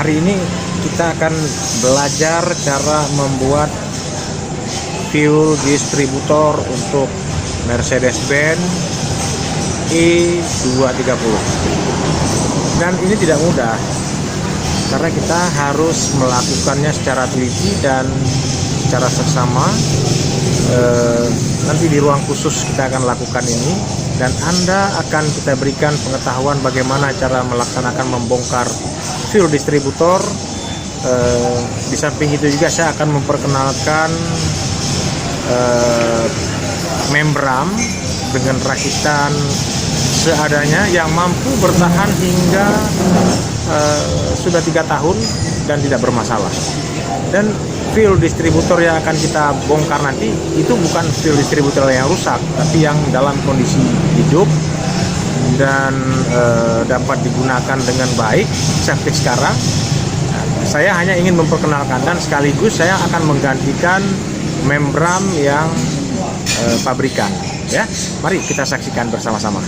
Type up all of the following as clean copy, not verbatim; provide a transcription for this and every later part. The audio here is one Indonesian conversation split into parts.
Hari ini kita akan belajar cara membuat fuel distributor untuk Mercedes-Benz E230. Dan ini tidak mudah karena kita harus melakukannya secara teliti dan secara seksama. Nanti di ruang khusus kita akan lakukan ini, dan Anda akan kita berikan pengetahuan bagaimana cara melaksanakan membongkar fuel distributor. Di samping itu juga saya akan memperkenalkan membran dengan rakitan seadanya yang mampu bertahan hingga sudah 3 tahun dan tidak bermasalah. Dan fuel distributor yang akan kita bongkar nanti itu bukan fuel distributor yang rusak, tapi yang dalam kondisi hidup dan dapat digunakan dengan baik seperti sekarang. Saya hanya ingin memperkenalkan, dan sekaligus saya akan menggantikan membran yang pabrikan. Ya, mari kita saksikan bersama-sama.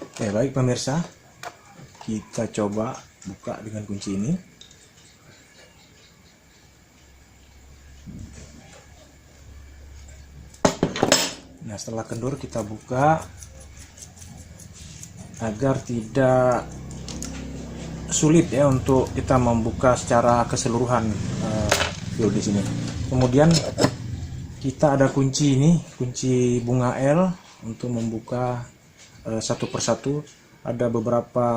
Oke, baik pemirsa, kita coba buka dengan kunci ini. Nah, setelah kendur kita buka agar tidak sulit ya untuk kita membuka secara keseluruhan fuel di sini. Kemudian kita ada kunci ini, kunci bunga L untuk membuka satu persatu. Ada beberapa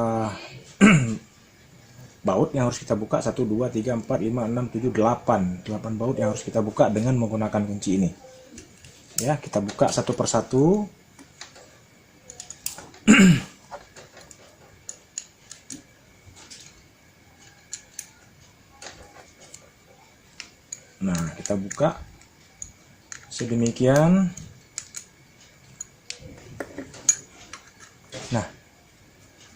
baut yang harus kita buka, 1, 2, 3, 4, 5, 6, 7, 8 baut yang harus kita buka dengan menggunakan kunci ini. Ya, kita buka satu persatu. Nah, kita buka sedemikian. Nah,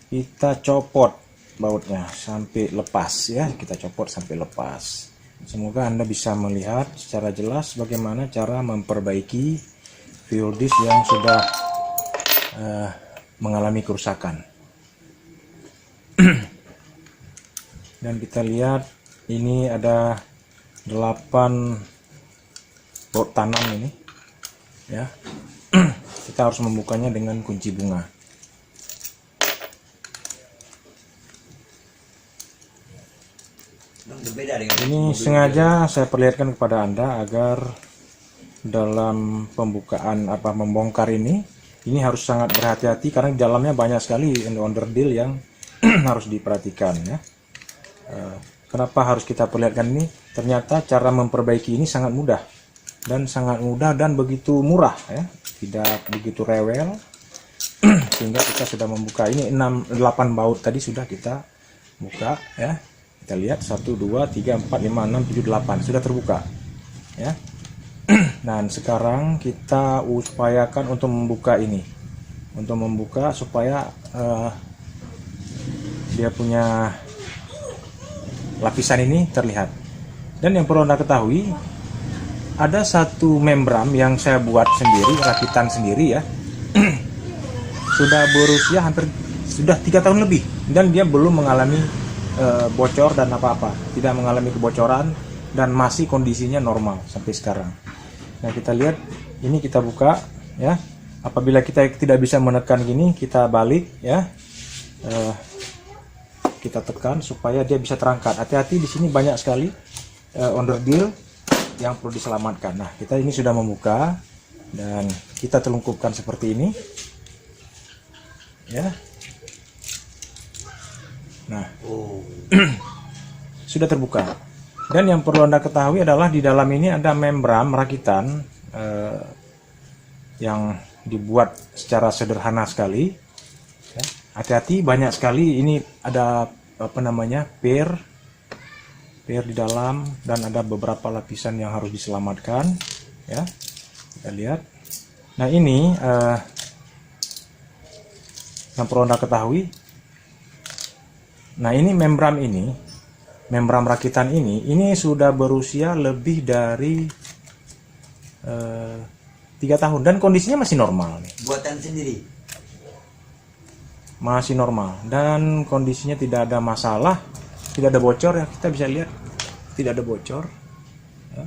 kita copot bautnya sampai lepas ya, kita copot sampai lepas. Semoga Anda bisa melihat secara jelas bagaimana cara memperbaiki fuel disk yang sudah mengalami kerusakan. Dan kita lihat ini ada 8 baut tanam ini ya. Kita harus membukanya dengan kunci bunga. Ini sengaja saya perlihatkan kepada Anda agar dalam pembukaan membongkar ini harus sangat berhati-hati, karena di dalamnya banyak sekali onderdil yang harus diperhatikan ya. Kenapa harus kita perlihatkan ini? Ternyata cara memperbaiki ini sangat mudah dan begitu murah ya, tidak begitu rewel. Sehingga kita sudah membuka ini 8 baut tadi sudah kita buka ya. Kita lihat 1, 2, 3, 4, 5, 6, 7, 8 sudah terbuka ya. Dan sekarang kita upayakan untuk membuka ini, supaya dia punya lapisan ini terlihat. Dan yang perlu Anda ketahui, ada satu membran yang saya buat sendiri, rakitan sendiri ya. Sudah berusia sudah 3 tahun lebih, dan dia belum mengalami bocor dan apa-apa, tidak mengalami kebocoran, dan masih kondisinya normal sampai sekarang. Nah, kita lihat ini, kita buka ya. Apabila kita tidak bisa menekan gini, kita balik ya. Kita tekan supaya dia bisa terangkat. Hati-hati, di sini banyak sekali onderdil yang perlu diselamatkan. Nah, kita ini sudah membuka dan kita telungkupkan seperti ini ya. Nah, sudah terbuka. Dan yang perlu Anda ketahui adalah di dalam ini ada membran rakitan yang dibuat secara sederhana sekali. Hati-hati, banyak sekali. Ini ada per di dalam, dan ada beberapa lapisan yang harus diselamatkan ya. Kita lihat. Nah, ini yang perlu Anda ketahui. Nah, ini membran rakitan ini sudah berusia lebih dari 3 tahun dan kondisinya masih normal nih. Buatan sendiri. masih normal dan kondisinya tidak ada masalah, tidak ada bocor ya, kita bisa lihat tidak ada bocor ya.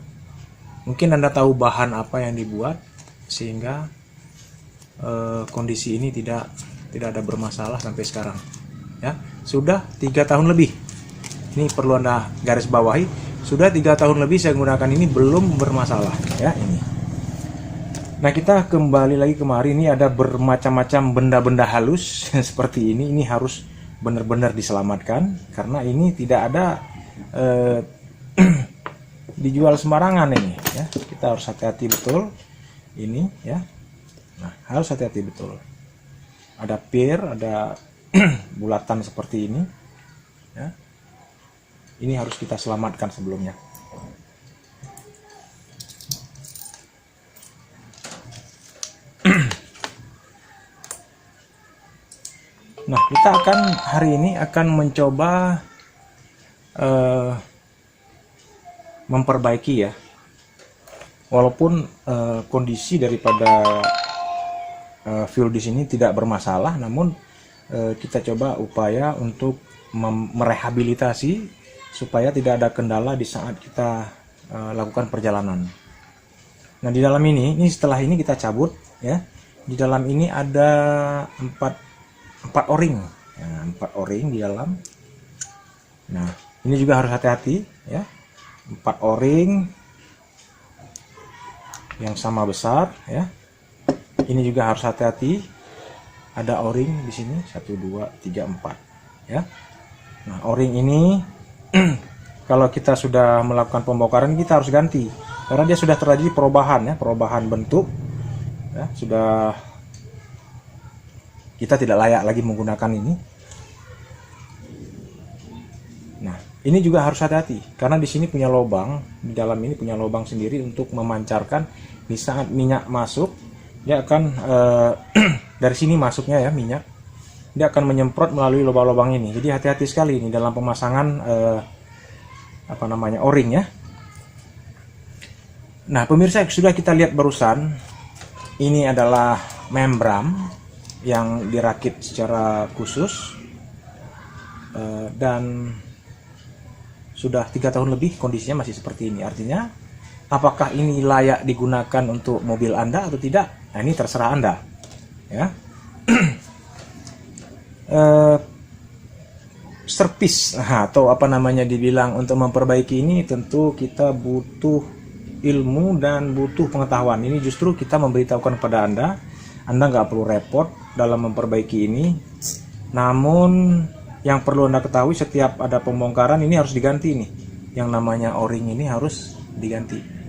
Mungkin Anda tahu bahan apa yang dibuat sehingga kondisi ini tidak ada bermasalah sampai sekarang ya. Sudah 3 tahun lebih, ini perlu Anda garis bawahi, sudah 3 tahun lebih saya menggunakan ini belum bermasalah ya ini. Nah, kita kembali lagi kemari, ini ada bermacam-macam benda-benda halus seperti ini harus benar-benar diselamatkan karena ini tidak ada dijual sembarangan ini ya. Kita harus hati-hati betul ini ya. Nah, harus hati-hati betul. Ada pir, ada bulatan seperti ini ya. Ini harus kita selamatkan sebelumnya. Nah, kita akan hari ini akan mencoba memperbaiki ya. Walaupun kondisi daripada fuel di sini tidak bermasalah, namun kita coba upaya untuk merehabilitasi supaya tidak ada kendala di saat kita lakukan perjalanan. Nah, di dalam ini setelah ini kita cabut ya. Di dalam ini ada 4 o-ring ya, 4 o-ring di dalam. Nah, ini juga harus hati-hati ya, 4 o-ring yang sama besar ya. Ini juga harus hati-hati, ada o-ring di sini 1 2 3 4 ya. Nah, o-ring ini kalau kita sudah melakukan pembongkaran kita harus ganti karena dia sudah terjadi perubahan ya, perubahan bentuk ya, sudah kita tidak layak lagi menggunakan ini. Nah, ini juga harus hati-hati karena di sini punya lubang, di dalam ini punya lubang sendiri untuk memancarkan. Di saat minyak masuk, dia akan dari sini masuknya ya minyak, dia akan menyemprot melalui lubang-lubang ini. Jadi hati-hati sekali ini dalam pemasangan o-ring ya. Nah, pemirsa, sudah kita lihat barusan, ini adalah membran yang dirakit secara khusus dan sudah 3 tahun lebih kondisinya masih seperti ini. Artinya apakah ini layak digunakan untuk mobil Anda atau tidak? Nah, ini terserah Anda ya. Servis atau dibilang untuk memperbaiki ini tentu kita butuh ilmu dan butuh pengetahuan. Ini justru kita memberitahukan kepada Anda nggak perlu repot dalam memperbaiki ini. Namun yang perlu Anda ketahui, setiap ada pembongkaran ini harus diganti nih. Yang namanya o-ring ini harus diganti.